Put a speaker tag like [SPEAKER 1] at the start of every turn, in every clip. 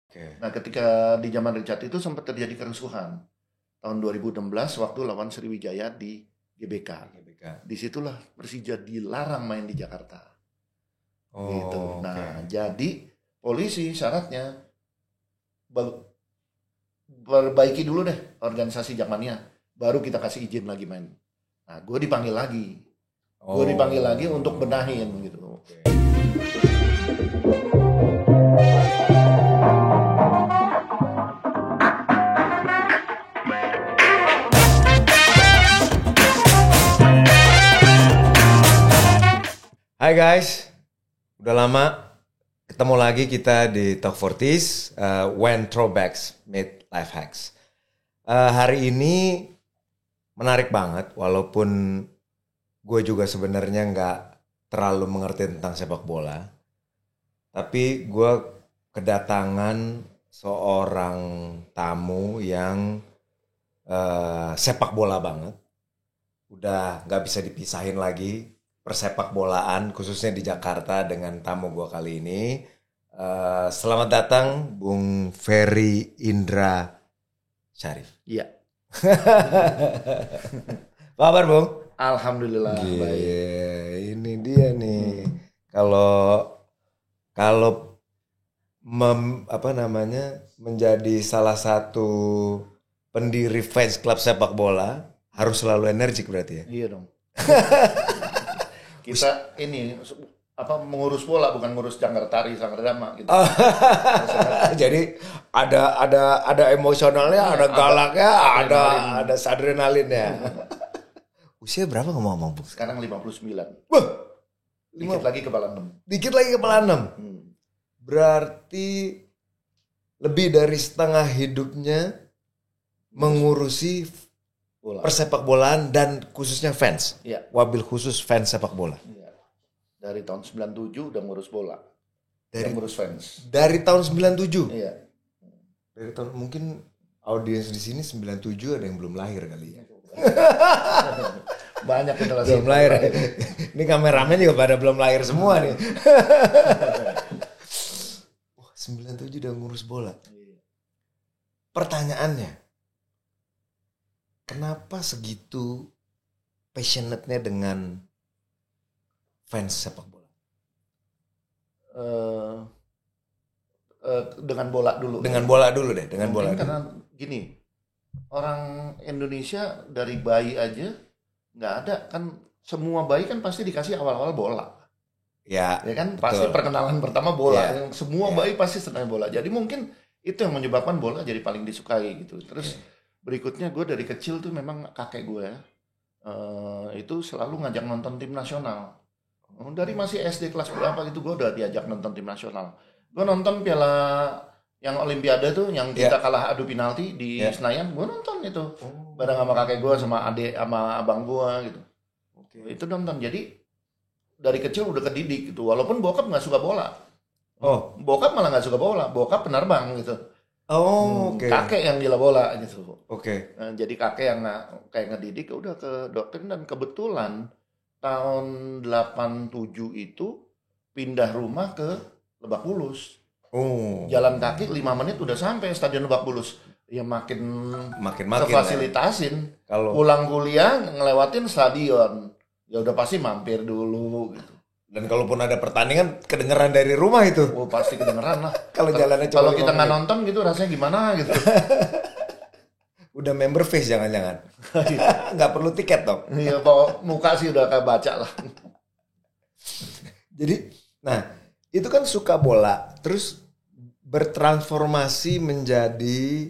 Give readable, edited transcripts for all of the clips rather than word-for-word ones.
[SPEAKER 1] Oke.
[SPEAKER 2] Nah, ketika di zaman Richard itu sempat terjadi kerusuhan tahun 2016 waktu lawan Sriwijaya di GBK.
[SPEAKER 1] GBK.
[SPEAKER 2] Disitulah Persija dilarang main di Jakarta. Gitu.
[SPEAKER 1] Oh,
[SPEAKER 2] Nah,
[SPEAKER 1] oke.
[SPEAKER 2] jadi polisi syaratnya perbaiki dulu deh organisasi Jakmania, baru kita kasih izin lagi main. Nah, gue dipanggil lagi. Gue dipanggil lagi untuk benahin gitu.
[SPEAKER 1] Oke. Hai guys, udah lama ketemu lagi kita di Talk Forties, When Throwbacks Meet Life Hacks. Hari ini menarik banget, walaupun gue juga sebenarnya nggak terlalu mengerti tentang sepak bola, tapi gue kedatangan seorang tamu yang sepak bola banget, udah nggak bisa dipisahin lagi persepak bolaan khususnya di Jakarta dengan tamu gue kali ini. Selamat datang Bung Ferry Indra Syarif.
[SPEAKER 2] Iya.
[SPEAKER 1] Apa kabar Bung?
[SPEAKER 2] Alhamdulillah baik.
[SPEAKER 1] Ini dia nih. Kalau menjadi salah satu pendiri fans klub sepak bola harus selalu energik berarti ya.
[SPEAKER 2] Iya dong. Kita ini mengurus bola bukan ngurus Jangkartari Sangardama gitu.
[SPEAKER 1] Jadi ada emosionalnya, ada galaknya, ada adrenalinnya. Usia berapa ngomong-ngomong, Bu?
[SPEAKER 2] Sekarang 59.
[SPEAKER 1] Wah,
[SPEAKER 2] Dikit lagi kepala 6.
[SPEAKER 1] Dikit lagi kepala 6. Berarti lebih dari setengah hidupnya mengurusi bola, persepak bolaan dan khususnya fans.
[SPEAKER 2] Iya.
[SPEAKER 1] Wabil khusus fans sepak bola.
[SPEAKER 2] Iya. Dari tahun 97 udah ngurus bola. Udah ngurus fans.
[SPEAKER 1] Dari tahun 97.
[SPEAKER 2] Iya.
[SPEAKER 1] Dari tahun mungkin audiens di sini 97 ada yang belum lahir kali ya.
[SPEAKER 2] Banyak generasi
[SPEAKER 1] belum lahir. Ini kameramen juga pada belum lahir semua nih. Wah, 97 udah ngurus bola. Pertanyaannya, kenapa segitu passionate-nya dengan fans sepak bola?
[SPEAKER 2] Dengan bola dulu.
[SPEAKER 1] Dengan bola dulu deh, dengan bola.
[SPEAKER 2] Karena gini, orang Indonesia dari bayi aja nggak ada kan, semua bayi kan pasti dikasih awal-awal bola. Ya kan, betul. Pasti perkenalan pertama bola. Ya. Semua bayi pasti senang bola. Jadi mungkin itu yang menyebabkan bola jadi paling disukai gitu. Terus berikutnya gue dari kecil tuh memang kakek gue itu selalu ngajak nonton tim nasional. Dari masih SD kelas berapa gitu gue udah diajak nonton tim nasional. Gue nonton piala yang Olimpiade tuh yang kita kalah adu penalti di Senayan, gue nonton itu bareng sama kakek gue sama adik sama abang gue gitu. Itu nonton. Jadi dari kecil udah kedidik gitu. Walaupun bokap nggak suka bola. Bokap malah nggak suka bola. Bokap penerbang gitu. Kakek yang gila bola gitu. Nah, jadi kakek yang kayak ngedidik udah ke doktrin, dan kebetulan tahun 87 itu pindah rumah ke Lebak Bulus. Jalan kaki 5 menit udah sampai Stadion Lebak Bulus. Ya makin kefasilitasin.
[SPEAKER 1] Kalau
[SPEAKER 2] pulang kuliah ngelewatin stadion, ya udah pasti mampir dulu gitu.
[SPEAKER 1] Dan kalaupun ada pertandingan kedengeran dari rumah itu.
[SPEAKER 2] Pasti kedengeran lah.
[SPEAKER 1] Kalau jalannya
[SPEAKER 2] kalau kita nggak nonton gitu rasanya gimana gitu.
[SPEAKER 1] Udah member face jangan-jangan. Nggak perlu tiket dong.
[SPEAKER 2] Iya, bawa muka sih udah kayak baca lah.
[SPEAKER 1] Jadi, nah itu kan suka bola, terus bertransformasi menjadi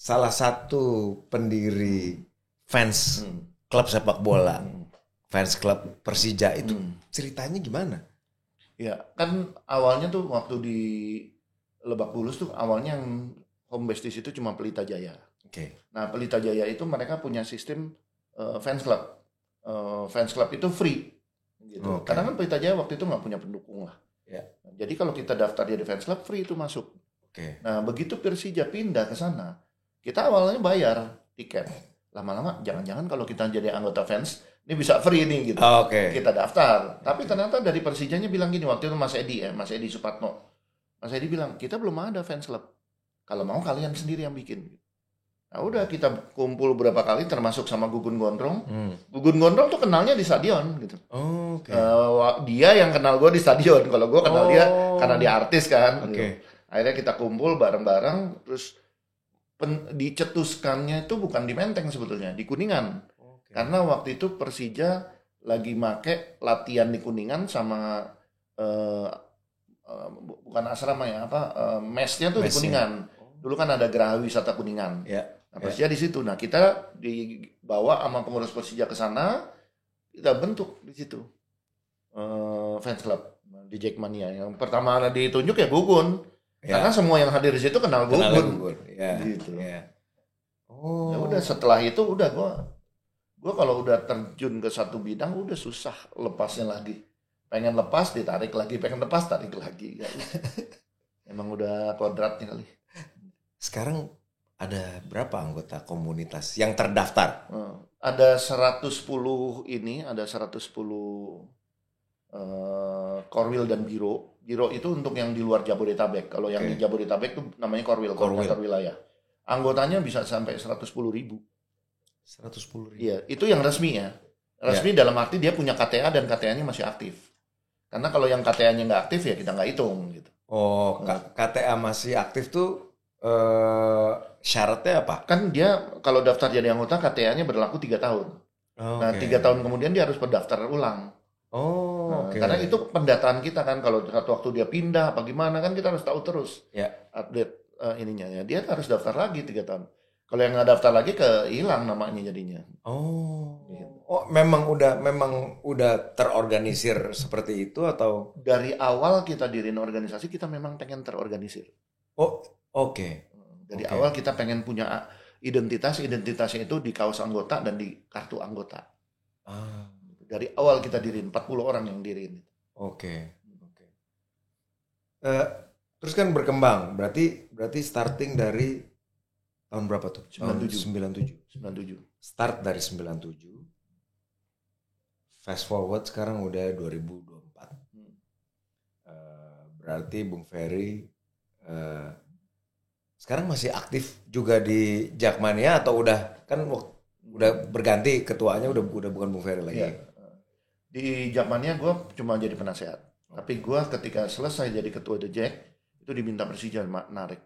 [SPEAKER 1] salah satu pendiri fans klub sepak bola, fans klub Persija itu. Ceritanya gimana?
[SPEAKER 2] Ya kan awalnya tuh waktu di Lebak Bulus tuh awalnya yang home base di situ cuma Pelita Jaya. Nah Pelita Jaya itu mereka punya sistem fans club. Fans club itu free gitu. Karena kan Pelita Jaya waktu itu nggak punya pendukung lah. Jadi kalau kita daftar jadi fans club free itu masuk. Nah begitu Persija pindah ke sana, kita awalnya bayar tiket. Lama-lama jangan-jangan kalau kita jadi anggota fans, ini Ini bisa free nih gitu.
[SPEAKER 1] Oke.
[SPEAKER 2] Kita daftar. Tapi ternyata dari Persijanya bilang gini, waktu itu Mas Edi Supatno. Mas Edi bilang, kita belum ada fans club. Kalau mau kalian sendiri yang bikin. Nah udah kita kumpul berapa kali termasuk sama Gugun Gondrong. Gugun Gondrong tuh kenalnya di stadion gitu. Dia yang kenal gue di stadion. Kalau gue kenal dia karena dia artis kan. Gitu. Akhirnya kita kumpul bareng-bareng. Terus dicetuskannya itu bukan di Menteng sebetulnya, di Kuningan. Karena waktu itu Persija lagi make latihan di Kuningan sama bukan asrama ya, mesnya tuh di Kuningan. Dulu kan ada Geraha Wisata Kuningan. Nah, Persija di situ. Nah, kita dibawa sama pengurus Persija ke sana, kita bentuk di situ fans club di Jackmania. Yang pertama ditunjuk ya Gugun. Karena semua yang hadir di situ kenal Gugun. Gitu. Ya udah setelah itu udah gue kalau udah terjun ke satu bidang udah susah lepasnya lagi. Pengen lepas ditarik lagi, pengen lepas tarik lagi. Emang udah kodratnya kali.
[SPEAKER 1] Sekarang ada berapa anggota komunitas yang terdaftar?
[SPEAKER 2] Ada 110 Korwil dan Biro. Biro itu untuk yang di luar Jabodetabek. Kalau yang di Jabodetabek itu namanya Korwil, koordinator wilayah. Anggotanya bisa sampai 110.000.
[SPEAKER 1] 110.000.
[SPEAKER 2] Iya, itu yang resmi ya. Resmi dalam arti dia punya KTA dan KTA-nya masih aktif. Karena kalau yang KTA-nya nggak aktif ya kita nggak hitung gitu.
[SPEAKER 1] KTA masih aktif tuh syaratnya apa?
[SPEAKER 2] Kan dia kalau daftar jadi anggota KTA-nya berlaku 3 tahun. Nah 3 tahun kemudian dia harus berdaftar ulang. Karena itu pendataan kita kan, kalau satu waktu dia pindah apa gimana kan kita harus tahu terus update ininya ya. Dia harus daftar lagi 3 tahun. Kalau yang nggak daftar lagi hilang namanya jadinya.
[SPEAKER 1] Memang udah terorganisir seperti itu atau?
[SPEAKER 2] Dari awal kita diriin organisasi kita memang pengen terorganisir. Dari awal kita pengen punya identitasnya itu di kaos anggota dan di kartu anggota. Dari awal kita diriin 40 orang yang diriin.
[SPEAKER 1] Terus kan berkembang. Berarti starting dari tahun berapa tuh? 97. Start dari 97. Fast forward sekarang udah 2024. Berarti Bung Ferry sekarang masih aktif juga di Jackmania atau udah berganti ketuanya udah bukan Bung Ferry lagi?
[SPEAKER 2] Di Jackmania gue cuma jadi penasehat. Tapi gue ketika selesai jadi ketua The Jack itu diminta Persija narik.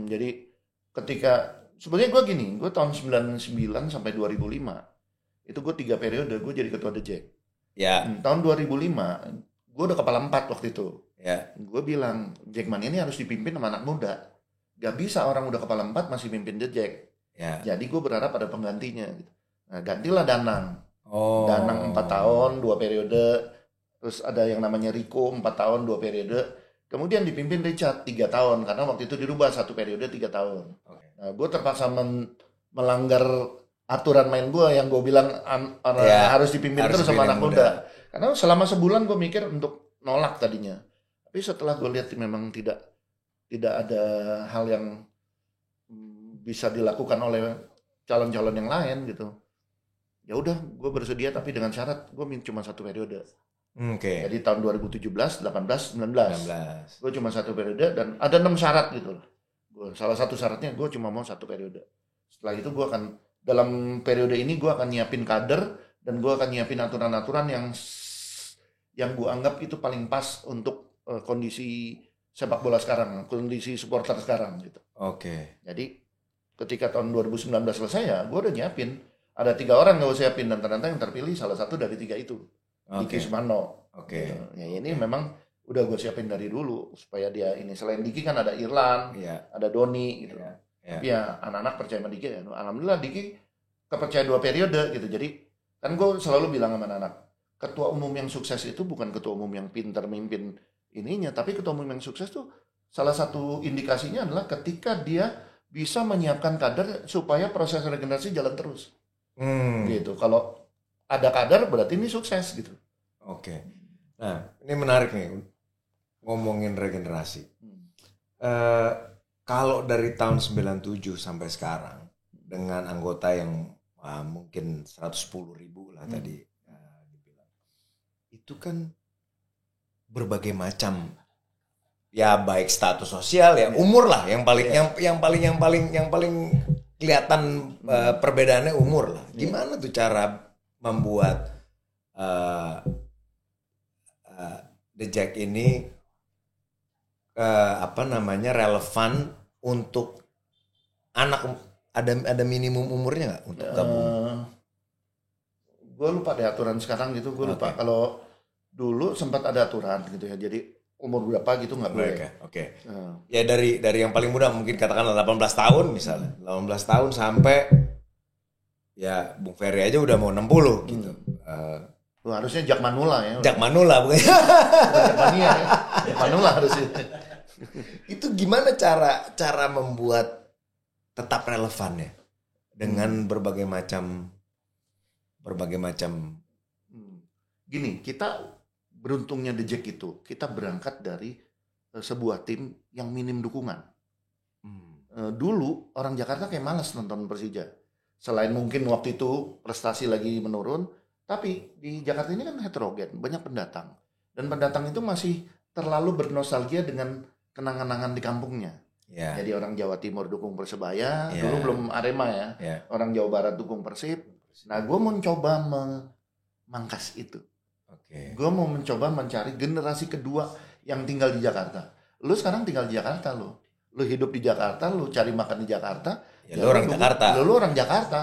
[SPEAKER 2] Jadi ketika sebenarnya gue gini, gue tahun 99 sampai 2005 itu gue 3 periode gue jadi ketua The Jack. Tahun 2005 gue udah kepala 4 waktu itu. Gue bilang Jackmania ini harus dipimpin sama anak muda. Gak bisa orang udah kepala 4 masih mimpin The Jack. Jadi gue berharap ada penggantinya. Nah gantilah Danang. Danang 4 tahun 2 periode. Terus ada yang namanya Rico 4 tahun 2 periode. Kemudian dipimpin Richard 3 tahun karena waktu itu dirubah 1 periode 3 tahun. Nah, gue terpaksa melanggar aturan main gue yang gue bilang harus dipimpin terus sama anak muda. Karena selama sebulan gue mikir untuk nolak tadinya. Tapi setelah gue lihat memang tidak ada hal yang bisa dilakukan oleh calon-calon yang lain gitu. Ya udah, gue bersedia tapi dengan syarat gue cuma 1 periode. Jadi tahun 2017, 18, 19. Gue cuma 1 periode dan ada 6 syarat gitu loh. Salah satu syaratnya gue cuma mau 1 periode. Setelah itu gue akan dalam periode ini gue akan nyiapin kader dan gue akan nyiapin aturan-aturan yang gue anggap itu paling pas untuk kondisi sepak bola sekarang, kondisi supporter sekarang gitu. Jadi ketika tahun 2019 selesai ya gue udah nyiapin. Ada 3 orang yang gue siapin dan ternyata yang terpilih salah satu dari 3 itu. Diki Sumarno. Ya ini memang udah gue siapin dari dulu supaya dia ini. Selain Diki kan ada Irlan, ada Doni gitu. Tapi ya anak-anak percaya sama Diki ya. Alhamdulillah Diki kepercaya 2 periode gitu. Jadi kan gue selalu bilang sama anak-anak, ketua umum yang sukses itu bukan ketua umum yang pintar mimpin ininya, tapi ketua umum yang sukses tuh salah satu indikasinya adalah ketika dia bisa menyiapkan kader supaya proses regenerasi jalan terus. Gitu. Kalau ada kader berarti ini sukses gitu.
[SPEAKER 1] Nah ini menarik nih ngomongin regenerasi. Kalau dari tahun 97 sampai sekarang dengan anggota yang mungkin 110.000 lah tadi dibilang. Itu kan berbagai macam, ya baik status sosial ya, umur lah yang paling yang paling kelihatan perbedaannya umur lah. Gimana tuh cara membuat The Jack ini relevan untuk anak? Ada minimum umurnya nggak untuk gabung?
[SPEAKER 2] Gue lupa deh aturan sekarang gitu, gue lupa. Kalau dulu sempat ada aturan gitu ya, jadi umur berapa gitu nggak boleh.
[SPEAKER 1] Oke. Ya dari yang paling muda mungkin katakanlah 18 tahun misalnya. 18 tahun sampai ya Bung Ferry aja udah mau 60 gitu.
[SPEAKER 2] Harusnya Jack Manula ya.
[SPEAKER 1] Jack Manula bukan?
[SPEAKER 2] Jack Mania ya. Jack Manula harusnya.
[SPEAKER 1] Itu gimana cara membuat tetap relevan ya dengan berbagai macam.
[SPEAKER 2] Gini, kita beruntungnya The Jack itu, kita berangkat dari sebuah tim yang minim dukungan. Dulu orang Jakarta kayak malas nonton Persija. Selain mungkin waktu itu prestasi lagi menurun, tapi di Jakarta ini kan heterogen, banyak pendatang. Dan pendatang itu masih terlalu bernostalgia dengan kenangan-kenangan di kampungnya. Yeah. Jadi orang Jawa Timur dukung Persebaya, dulu belum Arema ya. Orang Jawa Barat dukung Persib. Nah, gue mau coba memangkas itu. Gue mau mencoba mencari generasi kedua yang tinggal di Jakarta. Lu sekarang tinggal di Jakarta, lu hidup di Jakarta, lu cari makan di Jakarta.
[SPEAKER 1] Ya lu orang Jakarta.
[SPEAKER 2] Lu orang Jakarta.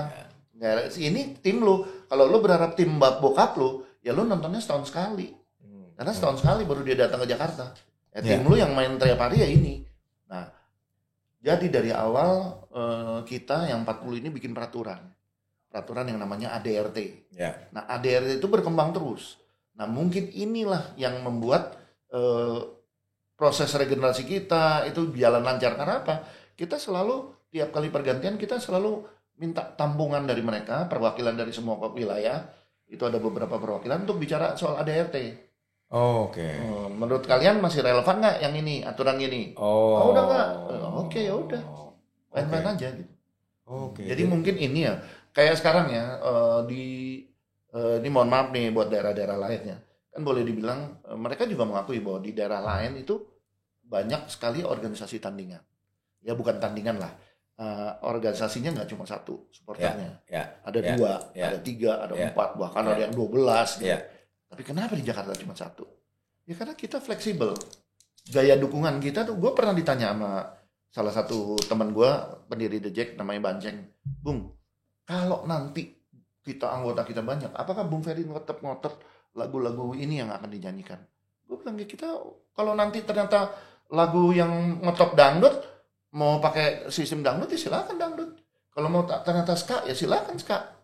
[SPEAKER 2] Ya. Ini tim lu. Kalau lu berharap tim bokap lu, ya lu nontonnya setahun sekali. Karena setahun sekali baru dia datang ke Jakarta. Ya, tim lu yang main tiap hari ya ini. Nah, jadi dari awal kita yang 40 ini bikin peraturan yang namanya ADRT. Nah, ADRT itu berkembang terus. Nah, mungkin inilah yang membuat proses regenerasi kita itu jalan lancar. Karena apa? Kita selalu tiap kali pergantian kita selalu minta tampungan dari mereka, perwakilan dari semua wilayah. Itu ada beberapa perwakilan untuk bicara soal ADRT. Menurut kalian masih relevan nggak yang ini, aturan ini? Udah nggak? Oke, ya udah. Main-main aja gitu. Jadi mungkin ini ya, kayak sekarang ya, ini mohon maaf nih buat daerah-daerah lainnya. Kan boleh dibilang mereka juga mengakui bahwa di daerah lain itu banyak sekali organisasi tandingan. Ya bukan tandingan lah. Organisasinya nggak cuma satu supporternya. Ada 2, ada 3, ada 4, bahkan ada yang 12 gitu. Tapi kenapa di Jakarta cuma 1? Ya karena kita fleksibel. Gaya dukungan kita tuh, gue pernah ditanya sama salah satu teman gue, pendiri The Jack, namanya Banceng. Bung, kalau nanti anggota kita banyak, apakah Bung Ferry ngotot lagu-lagu ini yang akan dinyanyikan? Gue bilang, kita kalau nanti ternyata lagu yang ngetop dangdut, mau pakai sistem dangdut ya silakan dangdut. Kalau mau ternyata ska ya silakan ska.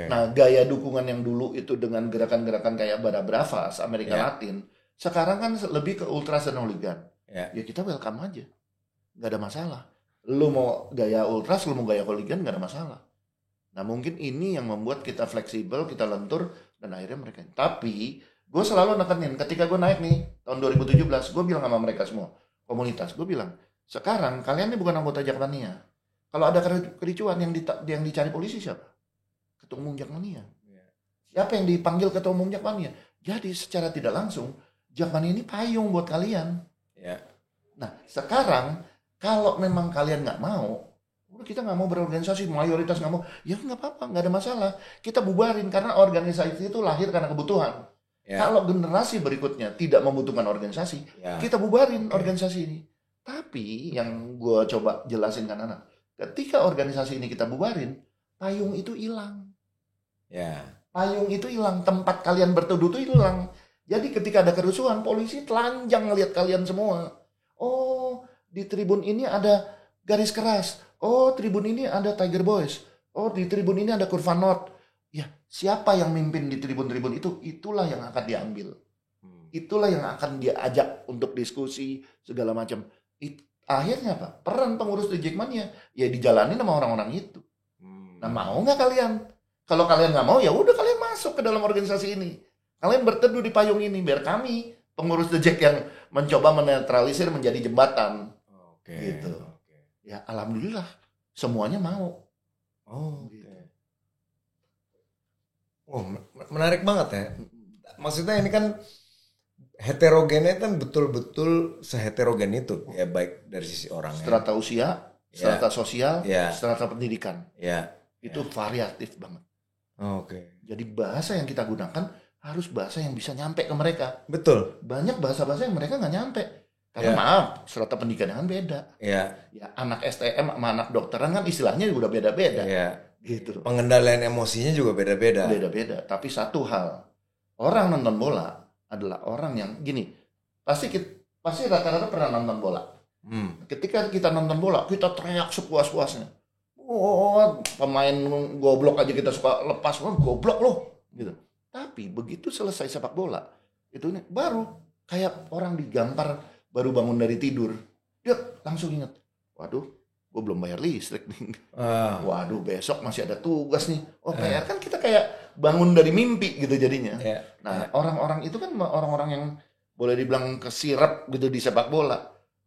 [SPEAKER 2] Nah, gaya dukungan yang dulu itu dengan gerakan-gerakan kayak Bravas, Amerika Latin, sekarang kan lebih ke ultras dan hooligan. Ya kita welcome aja, nggak ada masalah. Lu mau gaya ultras, lu mau gaya hooligan, nggak ada masalah. Nah, mungkin ini yang membuat kita fleksibel, kita lentur, dan akhirnya mereka. Tapi gue selalu nekenin, ketika gue naik nih tahun 2017, gue bilang sama mereka semua komunitas, gue bilang, sekarang kalian ini bukan anggota Jakmania. Kalau ada kericuan yang dicari polisi siapa? Ketua Umum Jakmania. Siapa yang dipanggil Ketua Umum Jakmania? Jadi secara tidak langsung Jakmania ini payung buat kalian. Nah, sekarang kalau memang kalian nggak mau, kita nggak mau berorganisasi, mayoritas nggak mau, ya nggak apa-apa, nggak ada masalah. Kita bubarin karena organisasi itu lahir karena kebutuhan. Kalau generasi berikutnya tidak membutuhkan organisasi, kita bubarin organisasi ini. Tapi yang gue coba jelasin kan anak, ketika organisasi ini kita bubarin, payung itu hilang. Payung itu hilang, tempat kalian berteduh itu hilang. Jadi ketika ada kerusuhan, polisi telanjang ngelihat kalian semua. Oh, di tribun ini ada garis keras. Oh, tribun ini ada Tiger Boys. Oh, di tribun ini ada Kurva North. Ya, siapa yang mimpin di tribun-tribun itu? Itulah yang akan diambil. Itulah yang akan diajak untuk diskusi segala macam. Akhirnya apa? Peran pengurus di Jakmania ya dijalanin sama orang-orang itu. Nah, mau nggak kalian? Kalau kalian nggak mau, ya udah kalian masuk ke dalam organisasi ini. Kalian berteduh di payung ini, biar kami pengurus The Jack yang mencoba menetralisir menjadi jembatan. Gitu. Ya alhamdulillah semuanya mau.
[SPEAKER 1] Gitu. Oh, menarik banget ya. Maksudnya ini kan heterogennya kan betul-betul seheterogen itu ya, baik dari sisi orang.
[SPEAKER 2] Strata usia, strata sosial, strata pendidikan. Itu variatif banget.
[SPEAKER 1] Oke.
[SPEAKER 2] Jadi bahasa yang kita gunakan harus bahasa yang bisa nyampe ke mereka.
[SPEAKER 1] Betul.
[SPEAKER 2] Banyak bahasa-bahasa yang mereka nggak nyampe. Karena maaf, strata pendidikan kan beda. Ya, anak STM sama anak dokteran kan istilahnya udah beda-beda. Gitu.
[SPEAKER 1] Pengendalian emosinya juga beda-beda.
[SPEAKER 2] Beda-beda. Tapi satu hal, orang nonton bola adalah orang yang gini. Pasti rata-rata pernah nonton bola. Ketika kita nonton bola, kita teriak sepuas-puasnya. Oh, pemain goblok aja kita suka lepas, goblok loh, gitu. Tapi begitu selesai sepak bola, itu baru kayak orang digampar baru bangun dari tidur, dia langsung ingat, waduh, gue belum bayar listrik nih. Waduh, besok masih ada tugas nih. Oh, PR kan kita kayak bangun dari mimpi gitu jadinya. Nah, orang-orang itu kan orang-orang yang boleh dibilang kesirap gitu di sepak bola,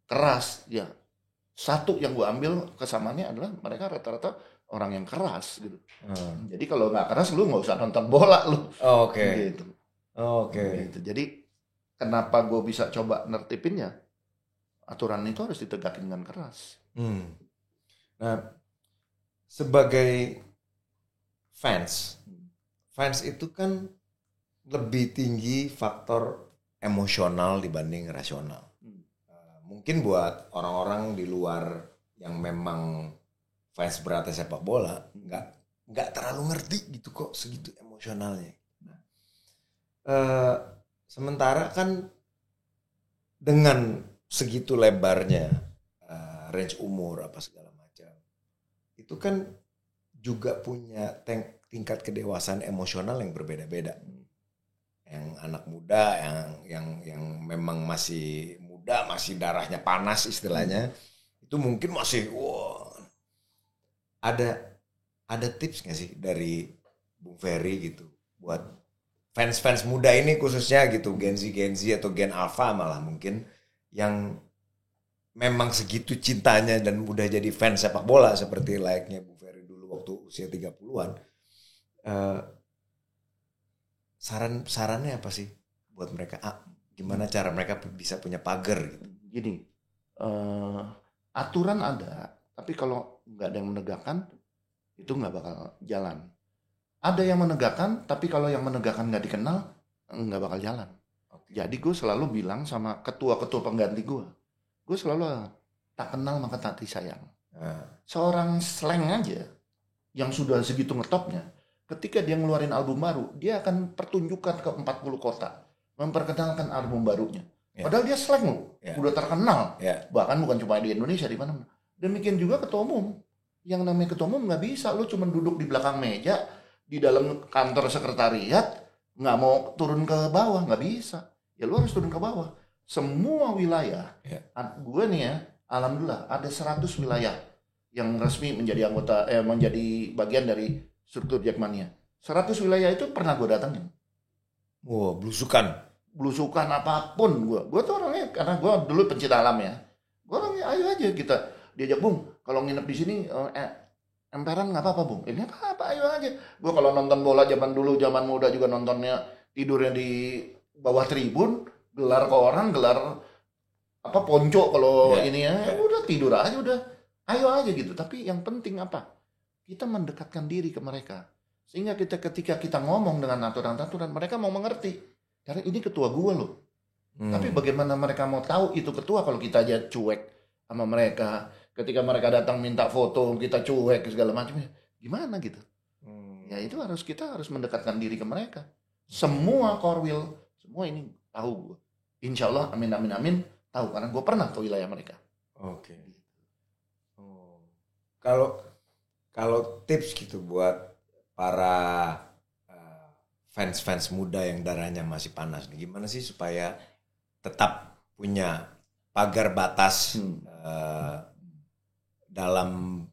[SPEAKER 2] keras ya. Satu yang gue ambil kesamaannya adalah mereka rata-rata orang yang keras gitu. Jadi kalau nggak keras lu nggak usah nonton bola lu.
[SPEAKER 1] Gitu.
[SPEAKER 2] Gitu. Jadi kenapa gue bisa coba nertipinnya? Aturan itu harus ditegakin dengan keras.
[SPEAKER 1] Nah, sebagai fans itu kan lebih tinggi faktor emosional dibanding rasional. Mungkin buat orang-orang di luar yang memang fans berat sepak bola nggak terlalu ngerti gitu kok segitu emosionalnya. Sementara kan dengan segitu lebarnya range umur apa segala macam, itu kan juga punya tingkat kedewasaan emosional yang berbeda-beda. Yang anak muda, yang memang masih muda, masih darahnya panas istilahnya, itu mungkin masih ada tips nggak sih dari Bung Ferry gitu buat fans muda ini khususnya gitu, Gen Z atau Gen Alpha malah mungkin yang memang segitu cintanya dan udah jadi fans sepak bola seperti layaknya Bung Ferry dulu waktu usia 30-an. Sarannya apa sih buat mereka? Gimana cara mereka bisa punya pagar gitu?
[SPEAKER 2] Gini, aturan ada, tapi kalau nggak ada yang menegakkan, itu nggak bakal jalan. Ada yang menegakkan, tapi kalau yang menegakkan nggak dikenal, nggak bakal jalan. Jadi gue selalu bilang sama ketua-ketua pengganti gue selalu tak kenal maka tak disayang. Seorang slang aja yang sudah segitu ngetopnya, ketika dia ngeluarin album baru, dia akan pertunjukan ke 40 kota, memperkenalkan album barunya. Padahal dia slang loh, udah terkenal. Bahkan bukan cuma di Indonesia, di mana-mana. Demikian juga ketua umum. Yang namanya ketua umum nggak bisa, lo cuma duduk di belakang meja, di dalam kantor sekretariat, nggak mau turun ke bawah, nggak bisa. Ya lo harus turun ke bawah. Semua wilayah, gue nih ya, alhamdulillah ada 100 wilayah yang resmi menjadi anggota, menjadi bagian dari struktur Jackmania. 100 wilayah itu pernah gue datangin. Belusukan apapun gue. Gue tuh orangnya, karena gue dulu pencinta alam ya. Gue orangnya ayo aja kita diajak, Bung, kalau nginep di sini emperan nggak apa-apa, Bung. Ini apa-apa, ayo aja. Gue kalau nonton bola zaman dulu, zaman muda juga nontonnya tidurnya di bawah tribun, gelar koran, gelar apa ponco kalau ini ya, udah tidur aja udah. Ayo aja gitu. Tapi yang penting apa? Kita mendekatkan diri ke mereka. Sehingga ketika kita ngomong dengan aturan-aturan, mereka mau mengerti. Karena ini ketua gue loh. Tapi bagaimana mereka mau tahu itu ketua kalau kita aja cuek sama mereka. Ketika mereka datang minta foto, kita cuek segala macamnya. Gimana gitu? Ya itu kita harus mendekatkan diri ke mereka. Semua korwil, semua ini tahu gue. Insya Allah, amin, tahu. Karena gue pernah ke wilayah mereka.
[SPEAKER 1] Oke. Kalau tips gitu buat para fans muda yang darahnya masih panas, gimana sih supaya tetap punya pagar batas dalam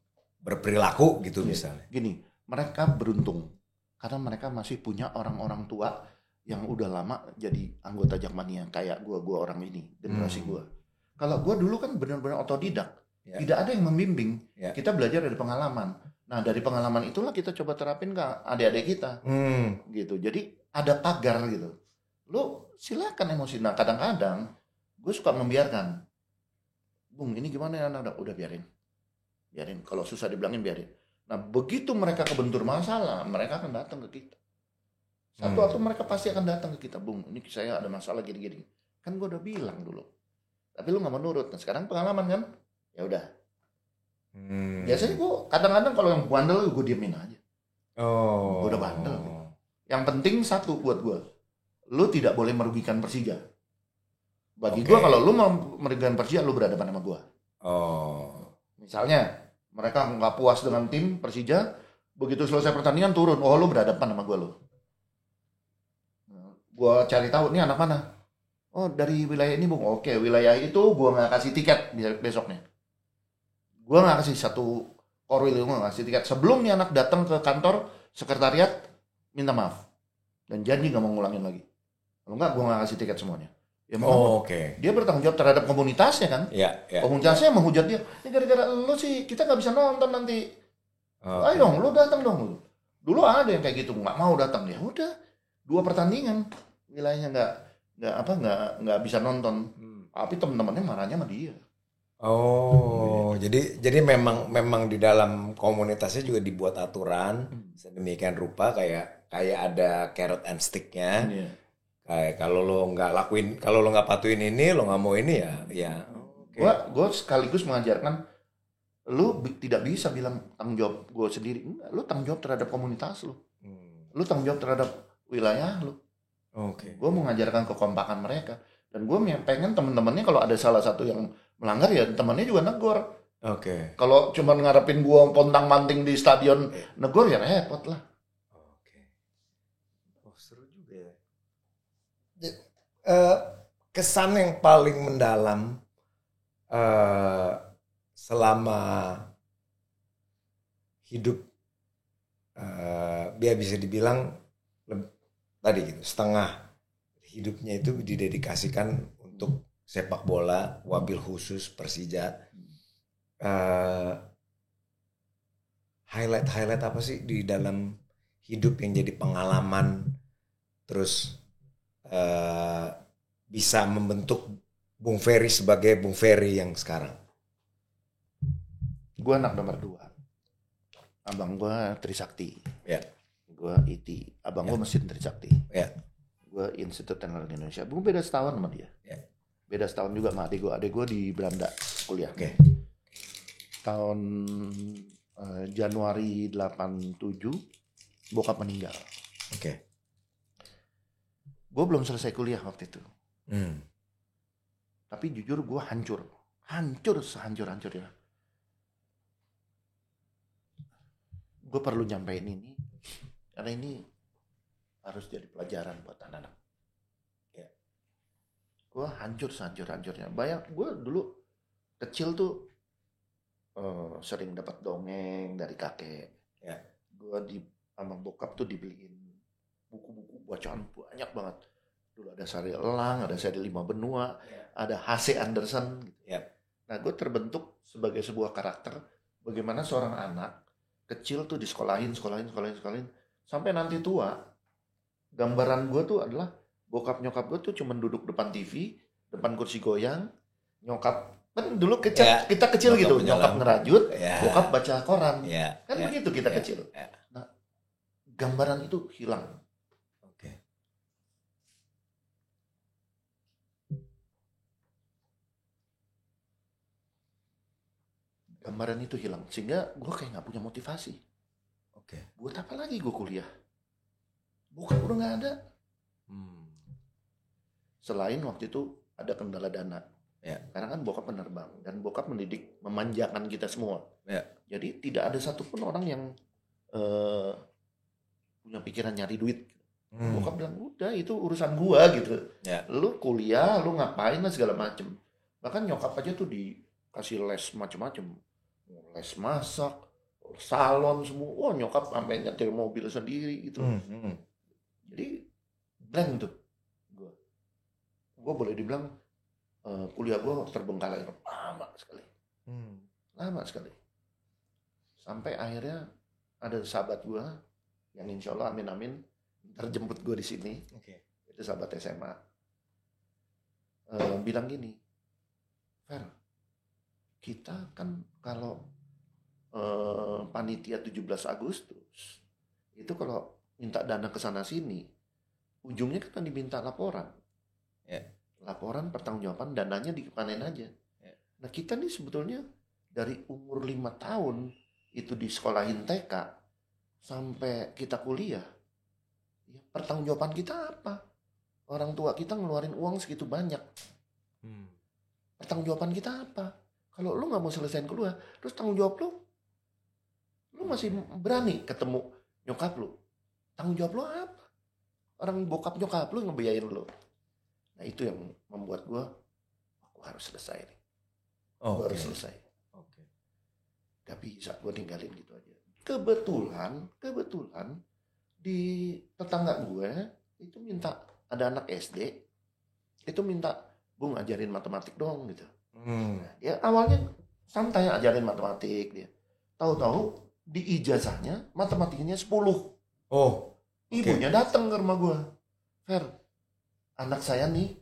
[SPEAKER 1] berperilaku gitu misalnya?
[SPEAKER 2] Gini, mereka beruntung karena mereka masih punya orang-orang tua yang udah lama jadi anggota Jackmania kayak gue orang ini, generasi gue. Kalau gue dulu kan benar-benar otodidak, tidak ada yang membimbing. Kita belajar dari pengalaman. Nah dari pengalaman itulah kita coba terapin ke adik-adik kita, gitu. Jadi ada pagar gitu. Lu silakan emosi. Nah kadang-kadang gue suka membiarkan. Bung ini gimana ya anak? Udah biarin. Kalau susah dibilangin biarin. Nah begitu mereka kebentur masalah, mereka akan datang ke kita. Satu waktu mereka pasti akan datang ke kita. Bung ini saya ada masalah gini-gini. Kan gue udah bilang dulu. Tapi lu gak mau nurut. Nah sekarang pengalaman kan. Ya udah. Biasanya gue kadang-kadang kalau yang bandel gue diemin aja. Gue udah bandel. Yang penting satu buat gue. Lu tidak boleh merugikan Persija. Bagi gue kalau lu mau merugikan Persija, lu berhadapan sama gue. Misalnya mereka nggak puas dengan tim Persija, begitu selesai pertandingan turun, lu berhadapan sama gue lo. Gue cari tahu nih anak mana. Oh dari wilayah ini Bung. Oke, wilayah itu gue nggak kasih tiket besoknya. Gue nggak kasih satu korwil, gue nggak kasih tiket. Sebelum nih anak datang ke kantor sekretariat, minta maaf dan janji nggak mau ngulangin lagi. Kalau nggak, gue nggak kasih tiket semuanya. Ya dia bertanggung jawab terhadap komunitasnya kan. Komunitasnya menghujat dia. Ini gara-gara lu sih kita nggak bisa nonton nanti. Ayo dong, lu datang dong. Dulu ada yang kayak gitu nggak mau datang. Ya udah 2 pertandingan wilayahnya nggak bisa nonton. Tapi teman-temannya marahnya sama dia.
[SPEAKER 1] Jadi memang di dalam komunitasnya juga dibuat aturan sedemikian rupa kayak ada carrot and stick-nya. Kayak kalau lo nggak patuhin ini, lo nggak mau ini ya.
[SPEAKER 2] Gue sekaligus mengajarkan lu tidak bisa bilang tanggung jawab gue sendiri. Enggak, lu tanggung jawab terhadap komunitas lu. Lu tanggung jawab terhadap wilayah lu. Gue mau mengajarkan kekompakan mereka dan gue pengen temen-temennya kalau ada salah satu yang melanggar ya temennya juga negor. Kalau cuma ngarepin gue pontang-manting di stadion negor ya repot lah.
[SPEAKER 1] Seru juga ya. Kesan yang paling mendalam selama hidup biar bisa dibilang tadi gitu setengah hidupnya itu didedikasikan untuk sepak bola wabil khusus Persija. Highlight apa sih di dalam hidup yang jadi pengalaman terus bisa membentuk Bung Ferry sebagai Bung Ferry yang sekarang?
[SPEAKER 2] Gue anak nomor 2. Abang gue Trisakti. Gue IT. Abang gue mesin Trisakti. Gue Institut Teknologi Indonesia. Gue beda setahun sama dia. Beda setahun juga sama adik gue. Adik gue di Belanda kuliah. Tahun Januari 87 bokap meninggal. Gue belum selesai kuliah waktu itu. Tapi jujur gue hancur sehancur-hancurnya. Gue perlu nyampein ini karena ini harus jadi pelajaran buat anak-anak. Gue hancur sehancur-hancurnya. Gue dulu kecil tuh sering dapat dongeng dari kakek. Gue sama bokap tuh dibeliin buku-buku bacaan banyak banget. Dulu ada Sari Elang, ada Sari Lima Benua, ada H.C. Andersen. Gitu. Nah gue terbentuk sebagai sebuah karakter bagaimana seorang anak kecil tuh disekolahin sampai nanti tua. Gambaran gue tuh adalah bokap nyokap gue tuh cuman duduk depan TV, depan kursi goyang, nyokap kan dulu kita kecil gitu, nyokap ngerajut, bokap baca koran, kan begitu kita kecil. Nah, gambaran itu hilang. Gambaran itu hilang, sehingga gue kayak nggak punya motivasi. Buat apa lagi gue kuliah? Bokap udah nggak ada. Selain waktu itu ada kendala dana. Karena kan bokap penerbang dan bokap mendidik memanjakan kita semua. Jadi tidak ada satupun orang yang punya pikiran nyari duit. Bokap bilang udah itu urusan gua gitu. Lu kuliah, lu ngapain lah segala macem. Bahkan nyokap aja tuh dikasih les macem-macem. Les masak, salon semua. Wah nyokap sampai nyetir mobil sendiri gitu. Jadi blank tuh gue boleh dibilang kuliah gue terbengkalai lama sekali. Sampai akhirnya ada sahabat gue yang insya Allah amin terjemput gue di sini. Itu sahabat SMA. Bilang gini, Fer, kita kan kalau panitia 17 Agustus itu kalau minta dana ke sana sini, ujungnya kan diminta laporan. Laporan pertanggungjawaban, dananya dipanen aja. Nah kita nih sebetulnya dari umur 5 tahun itu di sekolahin TK sampai kita kuliah, ya, pertanggungjawaban kita apa? Orang tua kita ngeluarin uang segitu banyak. Pertanggungjawaban kita apa? Kalau lu nggak mau selesaiin kuliah, terus tanggung jawab lu masih berani ketemu nyokap lu, tanggung jawab lu apa? Orang bokap nyokap lu ngebiayain lu. Nah itu yang membuat gue, aku harus selesai nih. Gue harus selesai. Gak bisa gue tinggalin gitu aja. Kebetulan di tetangga gue itu minta, ada anak SD itu minta, Bu ngajarin matematik dong gitu. Nah, dia awalnya santai ajarin matematik dia. Tahu-tahu di ijazahnya matematiknya 10. Ibunya datang ke rumah gue. Fer, anak saya nih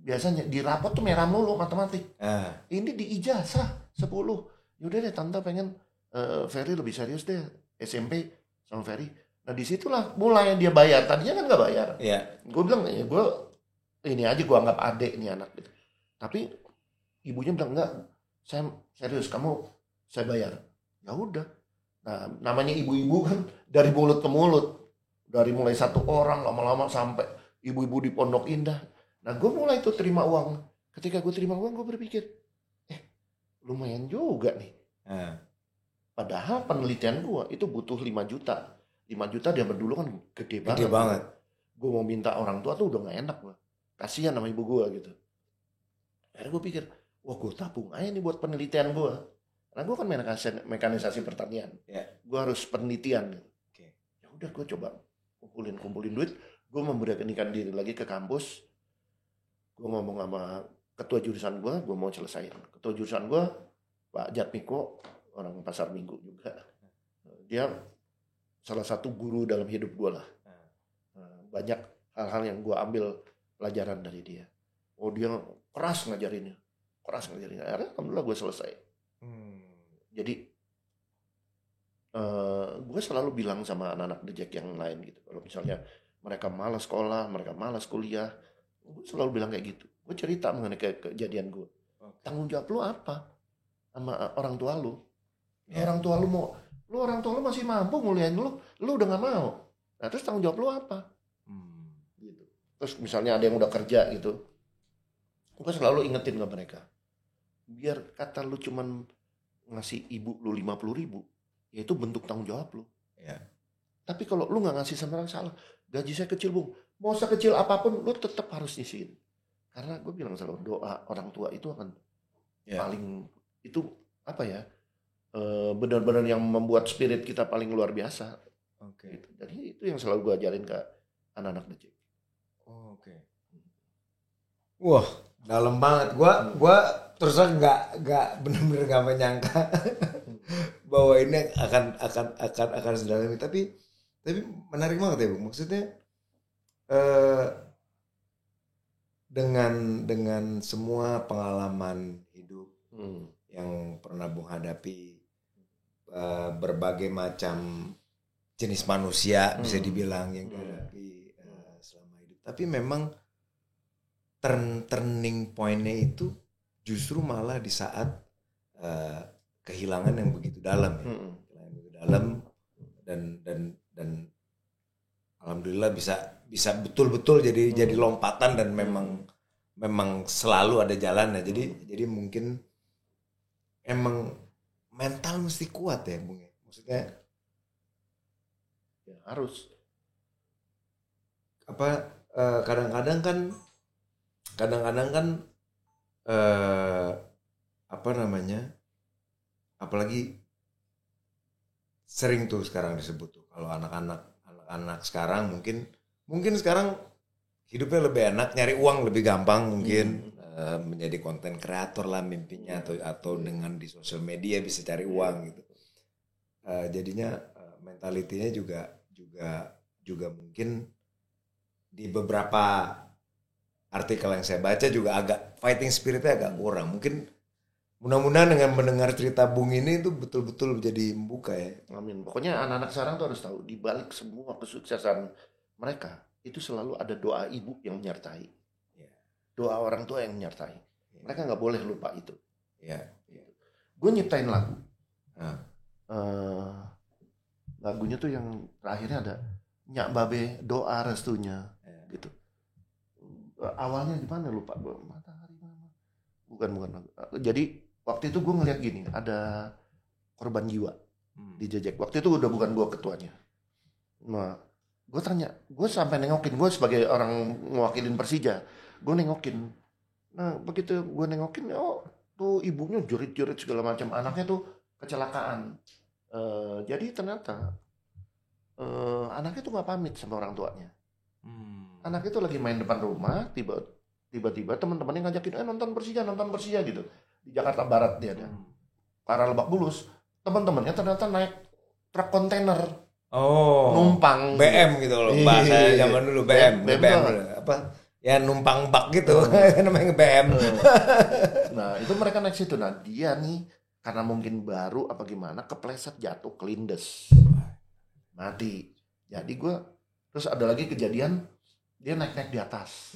[SPEAKER 2] biasanya di rapot tuh merah mulu matematik. Ini di ijazah 10. Yaudah deh tante pengen Ferry lebih serius deh SMP sama Ferry. Nah disitulah mulai dia bayar. Tadinya kan nggak bayar. Gue bilang ya gue ini aja gue anggap adek nih anak gitu. Tapi ibunya bilang enggak, saya serius, saya bayar. Ya udah. Nah namanya ibu-ibu kan dari mulut ke mulut. Dari mulai satu orang lama-lama sampai ibu-ibu di Pondok Indah. Nah gue mulai tuh terima uang. Ketika gue terima uang gue berpikir, lumayan juga nih. Padahal penelitian gue itu butuh 5 juta. 5 juta dia dulu kan gede banget. Gue mau minta orang tua tuh udah gak enak gue. Kasihan sama ibu gue gitu. Akhirnya gue pikir, wah gue tabung aja nih buat penelitian gue. Karena gue kan mekanisasi pertanian. Gue harus penelitian. Ya udah gue coba kumpulin duit. Gue memberanikan diri lagi ke kampus. Gue ngomong sama ketua jurusan gue mau selesaiin. Ketua jurusan gue, Pak Jatmiko, orang Pasar Minggu juga. Dia salah satu guru dalam hidup gue lah. Banyak hal-hal yang gue ambil pelajaran dari dia. Dia keras ngajarinnya. Akhirnya alhamdulillah gue selesai. Jadi gue selalu bilang sama anak-anak The Jack yang lain gitu. Kalau misalnya mereka malas sekolah, mereka malas kuliah, gue selalu bilang kayak gitu. Gue cerita mengenai kejadian gue. Tanggung jawab lu apa sama orang tua lu? Orang tua lu masih mampu nguliahin lu udah gak mau. Nah terus tanggung jawab lu apa? Gitu. Terus misalnya ada yang udah kerja gitu, gue selalu ingetin ke mereka, biar kata lu cuman ngasih ibu lu 50.000, ya itu bentuk tanggung jawab lu. Tapi kalau lu gak ngasih sama orang salah, gaji saya kecil Bung, mau sekecil apapun lu tetap harus nyisihin. Karena gue bilang selalu doa orang tua itu akan paling, itu apa ya, benar-benar yang membuat spirit kita paling luar biasa. Gitu. Jadi itu yang selalu gue ajarin ke anak-anak DJ.
[SPEAKER 1] Wah, dalam banget. Gue terus nggak benar-benar nggak menyangka bahwa ini akan sedalam ini. Tapi menarik banget ya, Bu. Maksudnya dengan semua pengalaman hidup yang pernah Bung hadapi, berbagai macam jenis manusia bisa dibilang yang dihadapi selama hidup. Tapi memang turning point-nya itu justru malah di saat kehilangan yang begitu dalam, dan alhamdulillah bisa betul-betul jadi lompatan, dan memang selalu ada jalannya. Jadi mungkin emang mental mesti kuat ya, Bung. Maksudnya
[SPEAKER 2] ya, harus.
[SPEAKER 1] Kadang-kadang kan apalagi sering tuh sekarang disebut tuh kalau anak-anak sekarang mungkin sekarang hidupnya lebih enak, nyari uang lebih gampang mungkin, menjadi konten kreator lah mimpinya, atau dengan di sosial media bisa cari uang gitu. jadinya mentalitinya juga mungkin di beberapa artikel yang saya baca juga agak fighting spiritnya agak kurang. Mungkin mudah-mudahan dengan mendengar cerita Bung ini itu betul-betul jadi membuka ya.
[SPEAKER 2] Amin. Pokoknya anak-anak sekarang tuh harus tahu di balik semua kesuksesan mereka itu selalu ada doa ibu yang menyertai, doa orang tua yang menyertai. Mereka nggak boleh lupa itu. Gue nyiptain lagu. Lagunya tuh yang terakhirnya ada Nyak Babe doa restunya, gitu. Awalnya di mana lupa gue. Matahari mana? Bukan. Jadi waktu itu gue ngeliat gini, ada korban jiwa di Jejek. Waktu itu udah bukan gue ketuanya. Nah, gue tanya, gue sampai nengokin, gue sebagai orang mewakilin Persija, gue nengokin. Nah, begitu gue nengokin, oh tuh ibunya jerit-jerit segala macam, anaknya tuh kecelakaan. Jadi ternyata anaknya tuh nggak pamit sama orang tuanya. Anaknya tuh lagi main depan rumah, tiba-tiba teman-temannya ngajakin, nonton Persija gitu. Di Jakarta Barat dia ada. Karena Lebak Bulus, teman-temannya ternyata naik truk kontainer. Numpang
[SPEAKER 1] BM gitu loh, bahasa zaman dulu BM apa? Ya numpang bak gitu, namanya BM.
[SPEAKER 2] Nah itu mereka naik situ. Nah dia nih karena mungkin baru apa gimana, kepleset jatuh kelindes, mati. Jadi gue terus ada lagi kejadian dia naik di atas,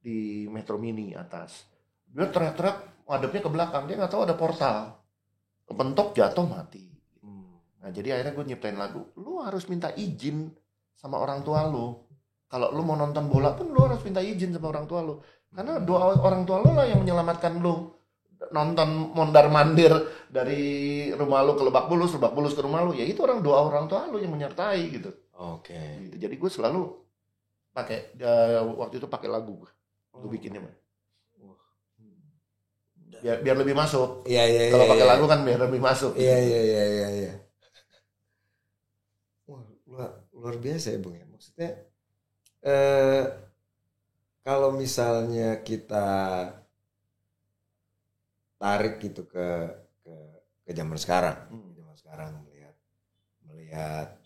[SPEAKER 2] di Metro Mini atas. Dia teriak-teriak ngadepnya ke belakang, dia nggak tahu ada portal, kepentok jatuh mati. Nah jadi akhirnya gue nyiptain lagu. Lu harus minta izin sama orang tua lu. Kalau lu mau nonton bola pun lu harus minta izin sama orang tua lu. Karena doa orang tua lu lah yang menyelamatkan lu. Nonton mondar-mandir dari rumah lu ke Lebak Bulus ke rumah lu, ya itu doa orang tua lu yang menyertai gitu.
[SPEAKER 1] Oke.
[SPEAKER 2] Gitu. Jadi gue selalu pakai waktu itu pakai lagu gue bikinnya. Biar lebih masuk.
[SPEAKER 1] Iya.
[SPEAKER 2] Kalau pakai lagu kan biar lebih masuk.
[SPEAKER 1] Iya. Wah, luar biasa ya Bung ya. Maksudnya kalau misalnya kita tarik gitu ke zaman sekarang, melihat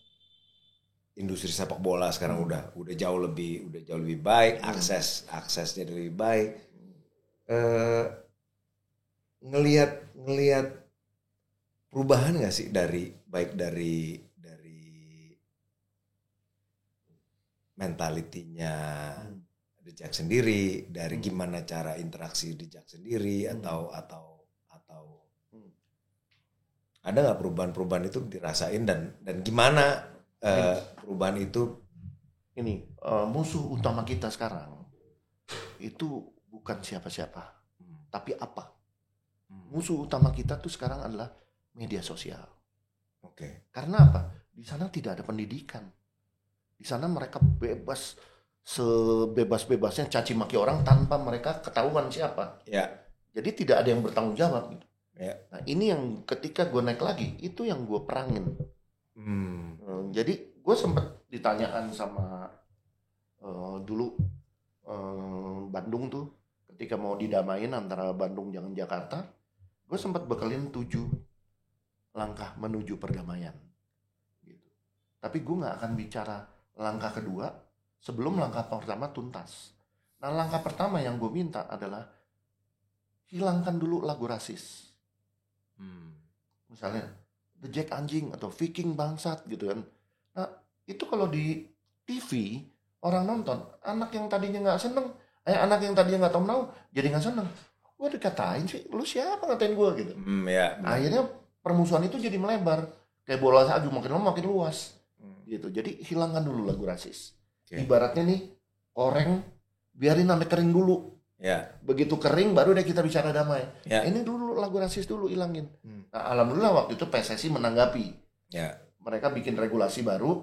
[SPEAKER 1] industri sepak bola sekarang udah jauh lebih baik, aksesnya lebih baik. Ngelihat perubahan nggak sih dari mentalitinya The Jack sendiri, dari gimana cara interaksi The Jack sendiri, atau ada nggak perubahan itu dirasain dan gimana perubahan itu?
[SPEAKER 2] Ini musuh utama kita sekarang itu bukan siapa-siapa, tapi apa? Musuh utama kita tuh sekarang adalah media sosial. Karena apa? Di sana tidak ada pendidikan. Di sana mereka bebas, sebebas-bebasnya caci maki orang tanpa mereka ketahuan siapa. Jadi tidak ada yang bertanggung jawab gitu. Nah ini yang ketika gue naik lagi, itu yang gue perangin. Jadi gue sempat ditanyaan sama dulu Bandung tuh, ketika mau didamain antara Bandung dengan Jakarta, gue sempat bekalin 7 langkah menuju perdamaian gitu. Tapi gue gak akan bicara langkah kedua sebelum langkah pertama tuntas. Nah langkah pertama yang gue minta adalah hilangkan dulu lagu rasis. Misalnya The Jack anjing atau Viking bangsat gitu kan. Nah itu kalau di TV orang nonton, anak yang tadinya gak seneng, anak yang tadinya gak tahu menau jadi gak seneng. Gue dikatain sih, lu siapa ngatain gue gitu. Akhirnya permusuhan itu jadi melebar. Kayak bola salju makin lama makin luas. Gitu. Jadi hilangkan dulu lagu rasis. Ibaratnya nih koreng biarin sampai kering dulu. Begitu kering baru deh kita bicara damai. Ini dulu lagu rasis dulu hilangin. Nah, alhamdulillah waktu itu PSSI menanggapi. Mereka bikin regulasi baru,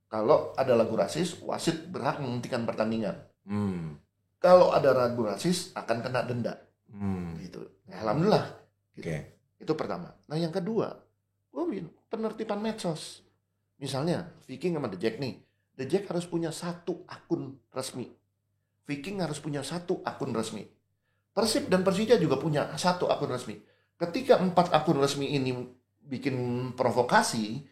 [SPEAKER 2] kalau ada lagu rasis wasit berhak menghentikan pertandingan. Kalau ada lagu rasis akan kena denda. Gitu. Alhamdulillah. Gitu. Itu pertama. Nah yang kedua, penertiban medsos. Misalnya Viking sama The Jack nih. The Jack harus punya 1 akun resmi. Viking harus punya 1 akun resmi. Persib dan Persija juga punya 1 akun resmi. Ketika 4 akun resmi ini bikin provokasi,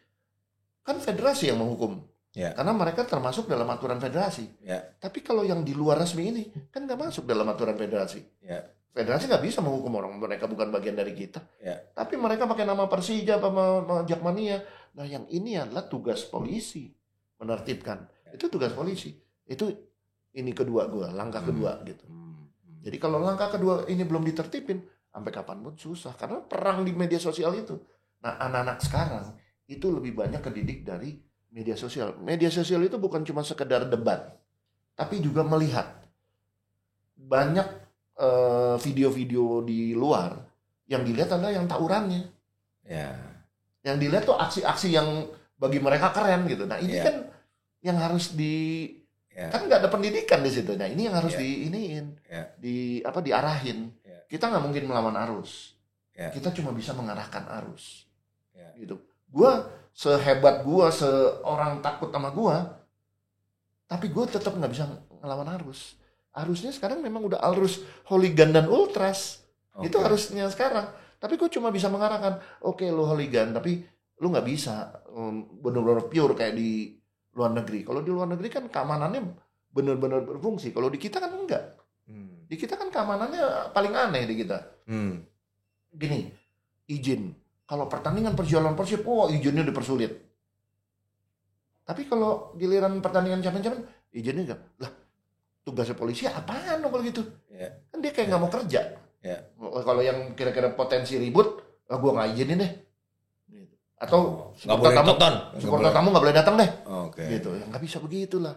[SPEAKER 2] kan federasi yang menghukum. Karena mereka termasuk dalam aturan federasi. Tapi kalau yang di luar resmi ini kan nggak masuk dalam aturan federasi. Federasi nggak bisa menghukum orang, mereka bukan bagian dari kita. Tapi mereka pakai nama Persija, sama Jakmania. Nah yang ini adalah tugas polisi menertibkan. Itu tugas polisi. Itu ini kedua gue, langkah kedua gitu. Jadi kalau langkah kedua ini belum ditertipin, sampai kapanpun susah. Karena perang di media sosial itu. Nah anak-anak sekarang itu lebih banyak kedidik dari media sosial. Media sosial itu bukan cuma sekedar debat, tapi juga melihat banyak video-video di luar yang dilihat adalah yang tawurannya. Yang dilihat tuh aksi-aksi yang bagi mereka keren gitu. Nah ini kan yang harus kan nggak ada pendidikan di situ. Nah ini yang harus diarahin. Kita nggak mungkin melawan arus. Kita cuma bisa mengarahkan arus. Gitu. Gua sehebat gua, seorang takut sama gua, tapi gua tetap nggak bisa ngelawan arus. Arusnya sekarang memang udah arus hooligan dan ultras. Itu harusnya sekarang. Tapi gua cuma bisa mengarahkan, oke, lu hooligan, tapi lu nggak bisa benar-benar pure kayak di luar negeri. Kalau di luar negeri kan keamanannya benar-benar berfungsi. Kalau di kita kan enggak. Di kita kan keamanannya paling aneh di kita. Gini, izin. Kalau pertandingan perjualan Persib, izinnya dipersulit. Tapi kalau giliran pertandingan champion, izinnya enggak. Lah, tugasnya polisi apaan dong kalau gitu? Kan dia kayak nggak mau kerja. Kalau yang kira-kira potensi ribut, gue nggak izinin deh. Gitu. Atau supporter tamu nggak boleh datang deh. Gitu. Ya nggak bisa begitulah.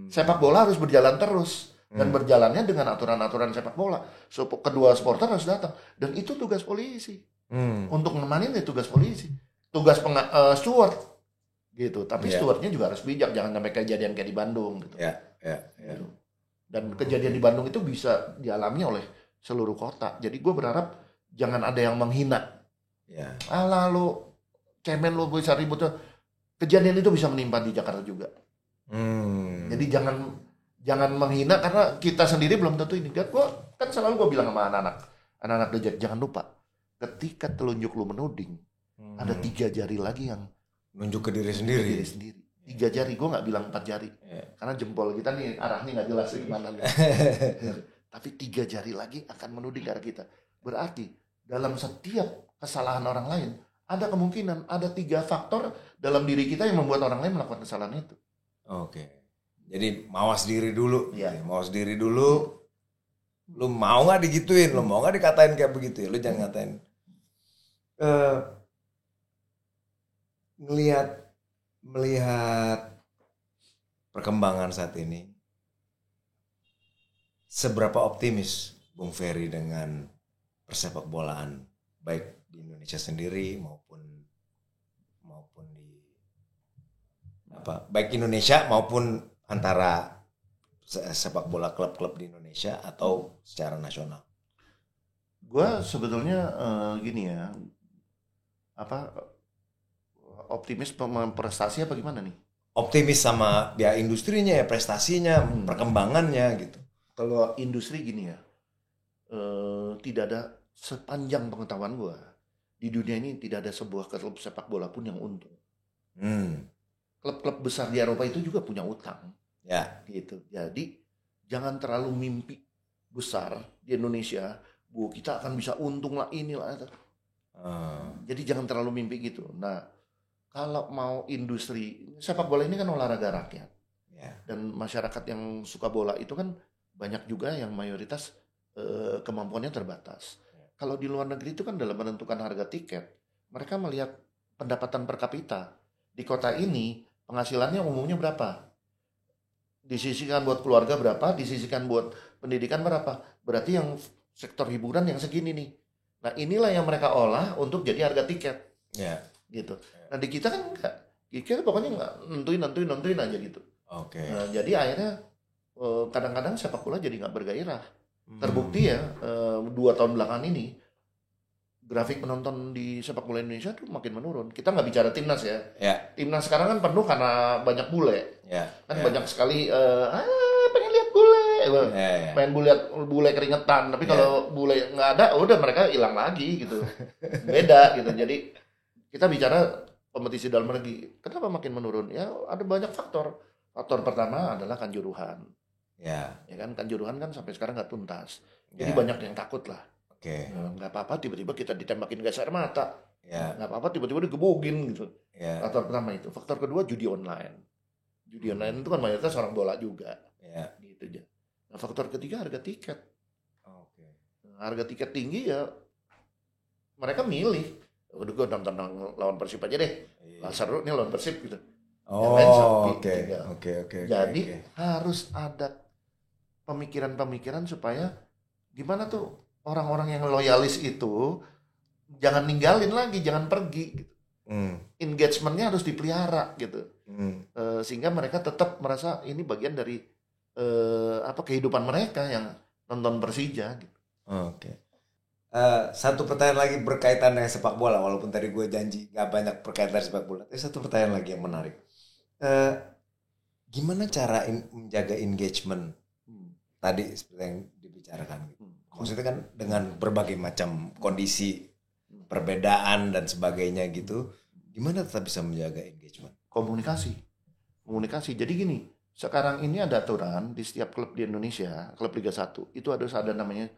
[SPEAKER 2] Sepak bola harus berjalan terus. Dan berjalannya dengan aturan-aturan sepak bola. Kedua supporter harus datang. Dan itu tugas polisi. Untuk nemanin ya tugas polisi, tugas steward gitu. Tapi stewardnya juga harus bijak, jangan sampai kejadian kayak di Bandung gitu. Gitu. Dan kejadian di Bandung itu bisa dialami oleh seluruh kota. Jadi gue berharap jangan ada yang menghina. Alah lu cemen lu bisa ribut. Kejadian itu bisa menimpa di Jakarta juga. Jadi jangan menghina karena kita sendiri belum tentu ini. Dan gue kan selalu gue bilang sama anak-anak dejek, jangan lupa. Ketika telunjuk lu menuding, ada 3 jari lagi yang
[SPEAKER 1] nunjuk ke diri sendiri.
[SPEAKER 2] 3 jari, gue nggak bilang 4 jari, karena jempol kita nih arahnya nggak jelas gimana. Tapi 3 jari lagi akan menuding ke arah kita. Berarti dalam setiap kesalahan orang lain ada kemungkinan ada 3 faktor dalam diri kita yang membuat orang lain melakukan kesalahan itu.
[SPEAKER 1] Jadi mawas diri dulu. Mawas diri dulu. Lu mau nggak digituin, lu mau nggak dikatain kayak begitu ya, lu jangan ngatain. Melihat perkembangan saat ini, seberapa optimis Bung Ferry dengan persepak bolaan baik di Indonesia sendiri maupun di baik Indonesia maupun antara sepak bola klub-klub di Indonesia atau secara nasional?
[SPEAKER 2] Gue sebetulnya gini ya, optimis prestasi apa gimana nih?
[SPEAKER 1] Optimis sama ya industrinya ya, prestasinya, perkembangannya gitu.
[SPEAKER 2] Kalau industri gini ya, tidak ada, sepanjang pengetahuan gue di dunia ini tidak ada sebuah klub sepak bola pun yang untung. Klub-klub besar di Eropa itu juga punya utang. Gitu. Jadi jangan terlalu mimpi besar di Indonesia, bu kita akan bisa untung lah inilah. Jadi jangan terlalu mimpi gitu. Nah, kalau mau industri sepak bola ini kan olahraga rakyat, dan masyarakat yang suka bola itu kan banyak juga yang mayoritas kemampuannya terbatas. Kalau di luar negeri itu kan dalam menentukan harga tiket, mereka melihat pendapatan per kapita di kota ini, penghasilannya umumnya berapa. Disisihkan buat keluarga berapa, disisihkan buat pendidikan berapa. Berarti yang sektor hiburan yang segini nih. Nah inilah yang mereka olah untuk jadi harga tiket. Gitu. Nah di kita kan enggak. Kita pokoknya enggak nentuin aja gitu. Nah, jadi akhirnya kadang-kadang sepak bola jadi nggak bergairah. Terbukti ya 2 tahun belakangan ini grafik penonton di sepak bola Indonesia tuh makin menurun. Kita nggak bicara timnas ya. Timnas sekarang kan penuh karena banyak bule. Banyak sekali pengen lihat bule. Pengen bule keringetan. Tapi kalau bule nggak ada, udah mereka hilang lagi gitu. Beda gitu. Jadi kita bicara kompetisi dalam negeri. Kenapa makin menurun? Ya ada banyak faktor. Faktor pertama adalah Kanjuruhan. Ya kan, Kanjuruhan kan sampai sekarang nggak tuntas. Jadi banyak yang takut lah. Nggak apa-apa tiba-tiba kita ditembakin gas air mata. Nggak apa-apa tiba-tiba digebugin gitu. Faktor pertama itu. Faktor kedua judi online. Judi online itu kan mayoritas orang bola juga. Gitu aja. Nah, faktor ketiga harga tiket. Harga tiket tinggi ya mereka milih. Udah gue nonton lawan Persib aja deh. Seru nih lawan Persib gitu. Jadi harus ada pemikiran-pemikiran supaya gimana tuh orang-orang yang loyalis itu jangan ninggalin lagi, jangan pergi gitu. Engagementnya harus dipelihara gitu. Sehingga mereka tetap merasa ini bagian dari kehidupan mereka yang nonton Persija gitu.
[SPEAKER 1] Satu pertanyaan lagi berkaitan dengan sepak bola, walaupun tadi gue janji gak banyak berkaitan sepak bola. Tapi satu pertanyaan lagi yang menarik. Gimana cara menjaga engagement tadi seperti yang dibicarakan? Maksudnya kan dengan berbagai macam kondisi, perbedaan dan sebagainya gitu. Gimana tetap bisa menjaga engagement?
[SPEAKER 2] Komunikasi. Jadi gini, sekarang ini ada aturan di setiap klub di Indonesia, klub Liga 1 itu ada namanya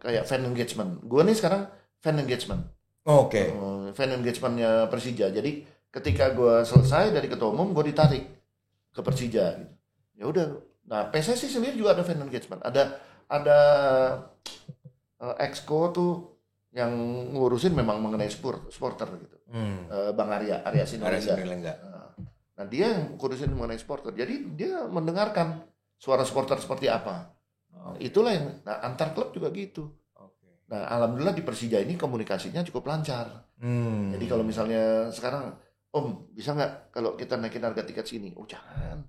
[SPEAKER 2] kayak fan engagement. Gue nih sekarang fan engagement. Fan engagementnya Persija. Jadi ketika gue selesai dari ketua umum, gue ditarik ke Persija. Gitu. Ya udah. Nah PSSI sendiri juga ada fan engagement. Ada exco tuh yang ngurusin memang mengenai supporter gitu. Bang Arya Sinulinga. Nah dia yang ngurusin mengenai supporter. Jadi dia mendengarkan suara supporter seperti apa. Itulah yang antar klub juga gitu. Nah alhamdulillah di Persija ini komunikasinya cukup lancar. Jadi kalau misalnya sekarang Om bisa nggak kalau kita naikin harga tiket sini? Oh jangan,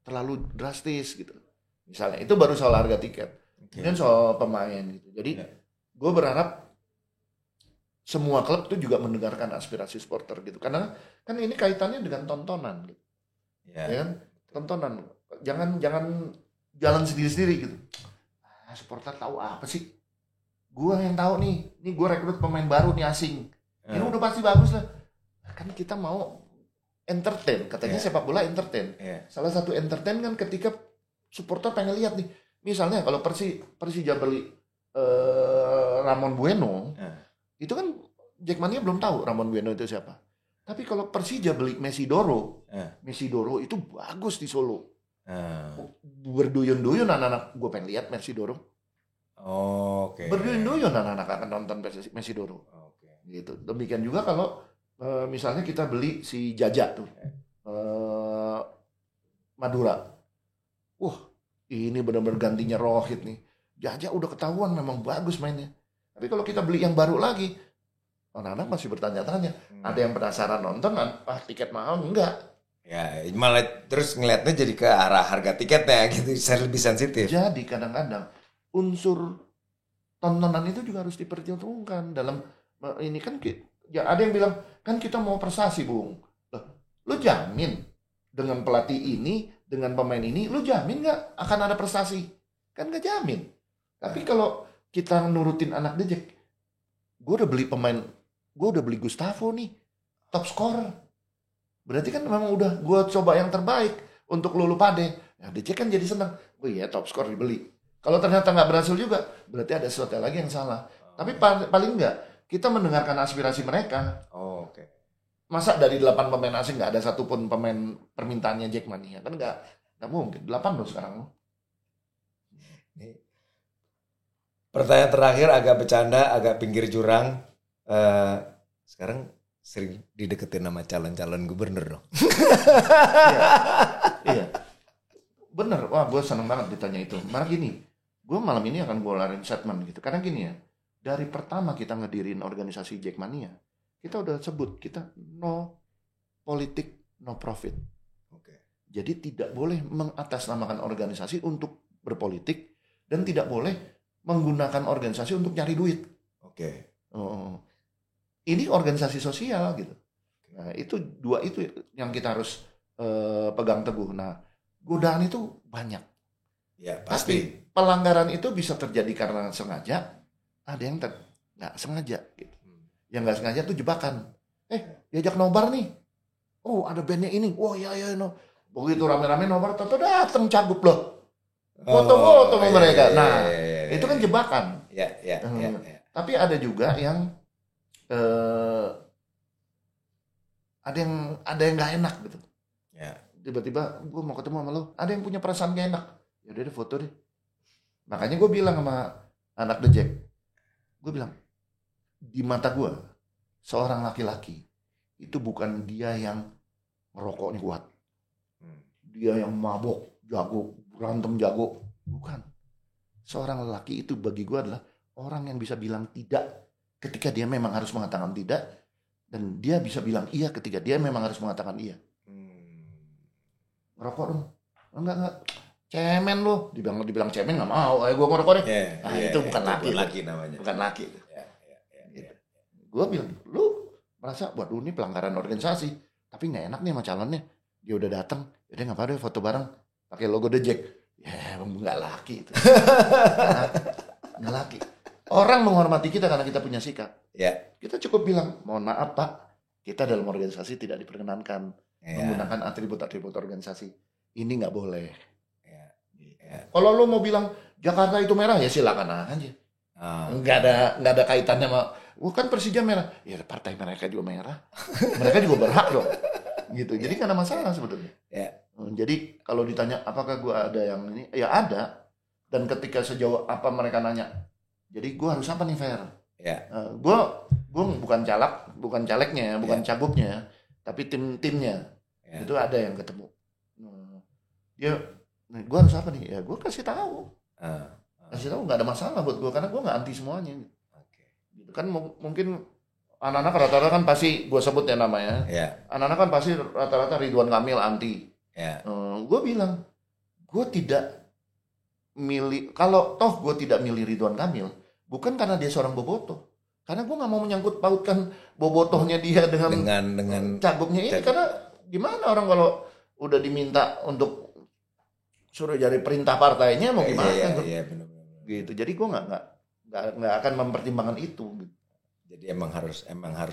[SPEAKER 2] terlalu drastis gitu. Misalnya itu baru soal harga tiket. Kemudian soal pemain gitu. Jadi gue berharap semua klub tuh juga mendengarkan aspirasi supporter gitu. Karena kan ini kaitannya dengan tontonan gitu. Ya kan? Tontonan. Jangan jalan sendiri-sendiri gitu. Supporter tahu apa sih? Gua yang tahu nih gue rekrut pemain baru nih asing. Ini udah pasti bagus lah. Kan kita mau entertain, katanya sepak bola entertain. Salah satu entertain kan ketika supporter pengen lihat nih. Misalnya kalau Persija beli Ramon Bueno, itu kan Jackmania belum tahu Ramon Bueno itu siapa. Tapi kalau Persija beli Messi Doro itu bagus di Solo. Berduyun-duyun anak-anak, gue pengen lihat Messi Doro. Berduyun-duyun anak-anak akan nonton Messi Doro. Gitu. Demikian juga kalau misalnya kita beli si Jaja tuh, Madura. Ini benar-benar gantinya Rohit nih. Jaja udah ketahuan memang bagus mainnya. Tapi kalau kita beli yang baru lagi, anak-anak masih bertanya-tanya. Ada yang penasaran nonton, tiket mahal enggak?
[SPEAKER 1] Ya malah terus ngelihatnya jadi ke arah harga tiketnya gitu, lebih sensitif.
[SPEAKER 2] Jadi kadang-kadang unsur tontonan itu juga harus diperhitungkan dalam ini kan. Ya ada yang bilang kan kita mau prestasi Bung. Lu jamin dengan pelatih ini, dengan pemain ini, lu jamin nggak akan ada prestasi? Kan nggak jamin. Tapi kalau kita nurutin anak Dejek, gue udah beli Gustavo nih, top scorer. Berarti kan memang udah gue coba yang terbaik untuk lu pade. Ya Dejek kan jadi senang. Top scorer dibeli. Kalau ternyata nggak berhasil juga, berarti ada sesuatu lagi yang salah. Tapi paling nggak kita mendengarkan aspirasi mereka. Masa dari 8 pemain asing nggak ada satupun pemain permintaannya Jackmania? Kan nggak mungkin. 8 loh sekarang loh.
[SPEAKER 1] Pertanyaan terakhir agak bercanda, agak pinggir jurang. Sekarang sering dideketin sama calon-calon gubernur dong.
[SPEAKER 2] Iya. Bener. Wah gue seneng banget ditanya itu. Malah gini, gue malam ini akan gue larin statement gitu. Karena gini ya. Dari pertama kita ngedirin organisasi Jackmania, kita udah sebut kita no politik, no profit. Jadi tidak boleh mengatasnamakan organisasi untuk berpolitik dan tidak boleh menggunakan organisasi untuk nyari duit. Ini organisasi sosial gitu. Nah itu dua itu yang kita harus pegang teguh. Nah godaan itu banyak.
[SPEAKER 1] Ya pasti.
[SPEAKER 2] Tapi pelanggaran itu bisa terjadi karena sengaja. Ada yang nggak sengaja gitu. Yang nggak sengaja tuh jebakan. diajak nobar nih. Oh ada bandnya ini. Oh iya no. Begitu rame-rame nobar, tentu datang Cagup loh. Foto-foto sama mereka. Nah itu kan jebakan.
[SPEAKER 1] Ya.
[SPEAKER 2] Tapi ada juga yang ada yang nggak enak gitu. Ya. Tiba-tiba gue mau ketemu sama lo, ada yang punya perasaan gak enak. Ya udah deh foto deh. Makanya gue bilang sama anak The Jack, gue bilang di mata gue seorang laki-laki itu bukan dia yang merokoknya kuat, dia yang mabok jago, berantem jago, bukan. Seorang lelaki itu bagi gue adalah orang yang bisa bilang tidak ketika dia memang harus mengatakan tidak, dan dia bisa bilang iya ketika dia memang harus mengatakan iya. Ngerokok dong, enggak, cemen lo, dibilang cemen nggak mau, gue ngerokok deh. Itu bukan laki,
[SPEAKER 1] laki namanya.
[SPEAKER 2] Bukan laki. Gitu. Gue bilang, lu merasa, waduh ini pelanggaran organisasi, tapi nggak enak nih sama calonnya. Dia udah datang, jadi nggak apa-apa deh foto bareng, pakai logo The Jack. Ya, nggak laki itu. Nggak laki. Orang menghormati kita karena kita punya sikap. Kita cukup bilang, mohon maaf Pak, kita dalam organisasi tidak diperkenankan menggunakan atribut-atribut organisasi. Ini nggak boleh. Kalau lo mau bilang Jakarta itu merah, ya silakan aja. Nggak ada kaitannya sama, kan Persija merah. Ya partai mereka juga merah. Mereka juga berhak dong. Gitu. Jadi nggak ada masalah sebetulnya. Jadi kalau ditanya apakah gue ada yang ini, ya ada. Dan ketika sejauh apa mereka nanya, jadi gue harus apa nih Fer? Gue bukan calegnya, bukan cagupnya, tapi timnya itu ada yang ketemu. Gue harus apa nih? Ya gue kasih tahu, nggak ada masalah buat gue karena gue nggak anti semuanya. Gitu kan mungkin anak-anak rata-rata kan pasti gue sebut ya namanya. Anak-anak kan pasti rata-rata Ridwan Kamil anti. Gue bilang gue tidak milih, kalau toh gue tidak milih Ridwan Kamil bukan karena dia seorang bobotoh, karena gue nggak mau menyangkut pautkan bobotohnya dia dengan cagupnya ini. Karena gimana orang kalau udah diminta untuk suruh jadi perintah partainya mau gimana? Gitu. Jadi gue nggak akan mempertimbangkan itu. Gitu.
[SPEAKER 1] Jadi emang harus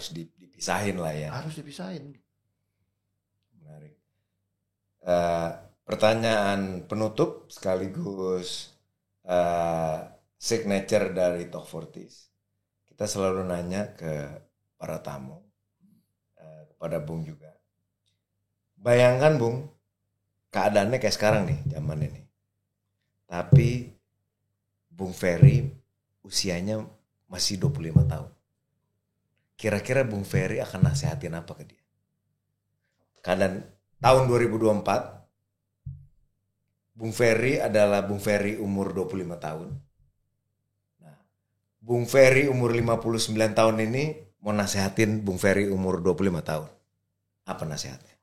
[SPEAKER 1] dipisahin lah ya.
[SPEAKER 2] Harus dipisahin.
[SPEAKER 1] Menarik. Pertanyaan penutup sekaligus signature dari Talk Fortis. Kita selalu nanya ke para tamu, kepada Bung juga. Bayangkan Bung, keadaannya kayak sekarang nih, zaman ini. Tapi Bung Ferry usianya masih 25 tahun. Kira-kira Bung Ferry akan nasihatin apa ke dia? Keadaan tahun 2024, Bung Ferry adalah Bung Ferry umur 25 tahun. Nah, Bung Ferry umur 59 tahun ini mau nasihatin Bung Ferry umur 25 tahun. Apa nasihatnya?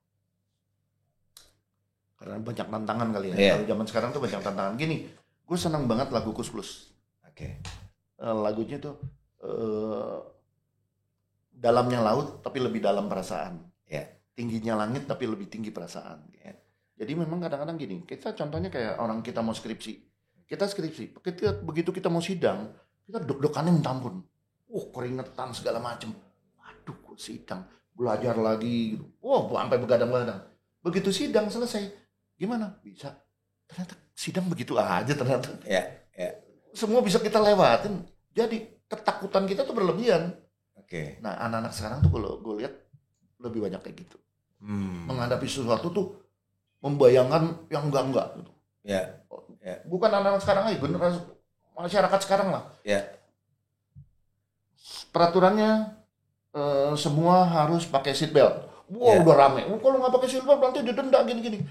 [SPEAKER 2] Karena banyak tantangan kali ya. Kalau zaman sekarang tuh banyak tantangan. Gini, gue senang banget lagu Kus Plus. Lagunya tuh dalamnya laut tapi lebih dalam perasaan. Tingginya langit tapi lebih tinggi perasaan. Jadi memang kadang-kadang gini, kita contohnya kayak orang kita mau skripsi. Begitu kita mau sidang, kita deg-degannya minta ampun. Keringetan segala macem. Waduh, sidang, belajar lagi gitu. Sampai begadang-begadang. Begitu sidang selesai, gimana? Bisa. Ternyata sidang begitu aja ternyata. Semua bisa kita lewatin. Jadi ketakutan kita tuh berlebihan. Nah, anak-anak sekarang tuh kalau gue lihat lebih banyak kayak gitu. Menghadapi sesuatu tuh membayangkan yang enggak gitu. Bukan anak-anak sekarang aja, generasi masyarakat sekarang lah. Peraturannya semua harus pakai seat belt. Udah rame. Kalau nggak pakai seat belt nanti didenda gini-gini.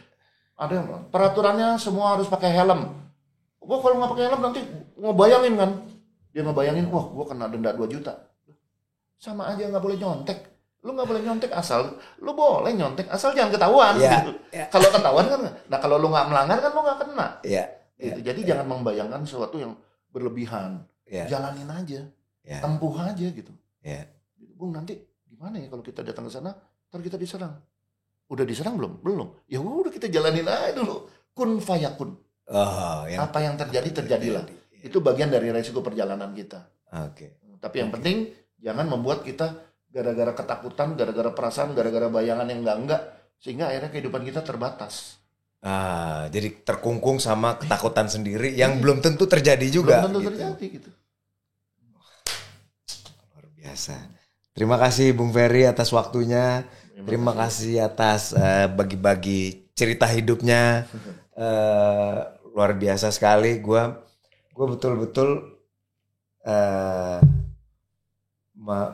[SPEAKER 2] Ada yang peraturannya semua harus pakai helm. Kalau nggak pakai helm nanti ngebayangin kan. Dia ngebayangin, gue kena denda 2 juta. Sama aja nggak boleh nyontek. Lu nggak boleh nyontek lu boleh nyontek asal jangan ketahuan. Gitu. Kalau ketahuan kan, nah kalau lu nggak melanggar kan lu nggak kena. Gitu. Jadi jangan membayangkan sesuatu yang berlebihan. Jalanin aja, tempuh aja gitu. Bung nanti gimana ya kalau kita datang ke sana, ntar kita diserang. Udah diserang belum? Belum. Ya udah kita jalanin aja dulu. Kun fayakun. Apa yang terjadi terjadilah. Itu bagian dari resiko perjalanan kita. Tapi yang penting jangan membuat kita gara-gara ketakutan, gara-gara perasaan, gara-gara bayangan yang enggak, sehingga akhirnya kehidupan kita terbatas.
[SPEAKER 1] Jadi terkungkung sama ketakutan sendiri yang belum tentu terjadi juga.
[SPEAKER 2] Belum tentu terjadi gitu.
[SPEAKER 1] Luar biasa. Terima kasih Bung Ferry atas waktunya. Terima kasih atas bagi-bagi cerita hidupnya. Luar biasa sekali. Gue betul-betul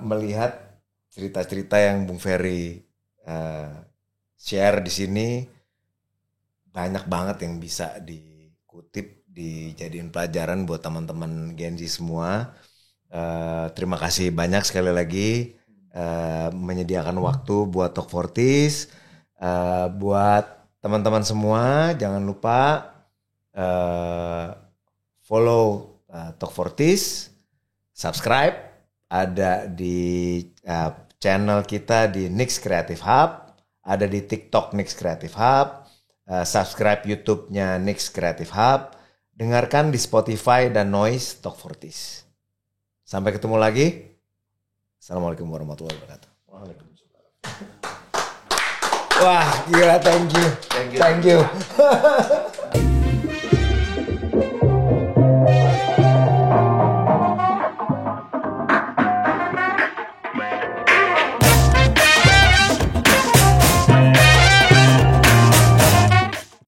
[SPEAKER 1] melihat cerita-cerita yang Bung Ferry share di sini. Banyak banget yang bisa dikutip, dijadiin pelajaran buat teman-teman Gen Z semua. Terima kasih banyak sekali lagi menyediakan waktu buat Talk Fortis. Buat teman-teman semua, jangan lupa follow Talk Fortis, subscribe, ada di channel kita di Nix Creative Hub, ada di TikTok Nix Creative Hub. Subscribe YouTube-nya Nix Creative Hub, dengarkan di Spotify dan Noise Talk Fortis. Sampai ketemu lagi. Assalamualaikum warahmatullahi wabarakatuh. Wah, gila, thank you.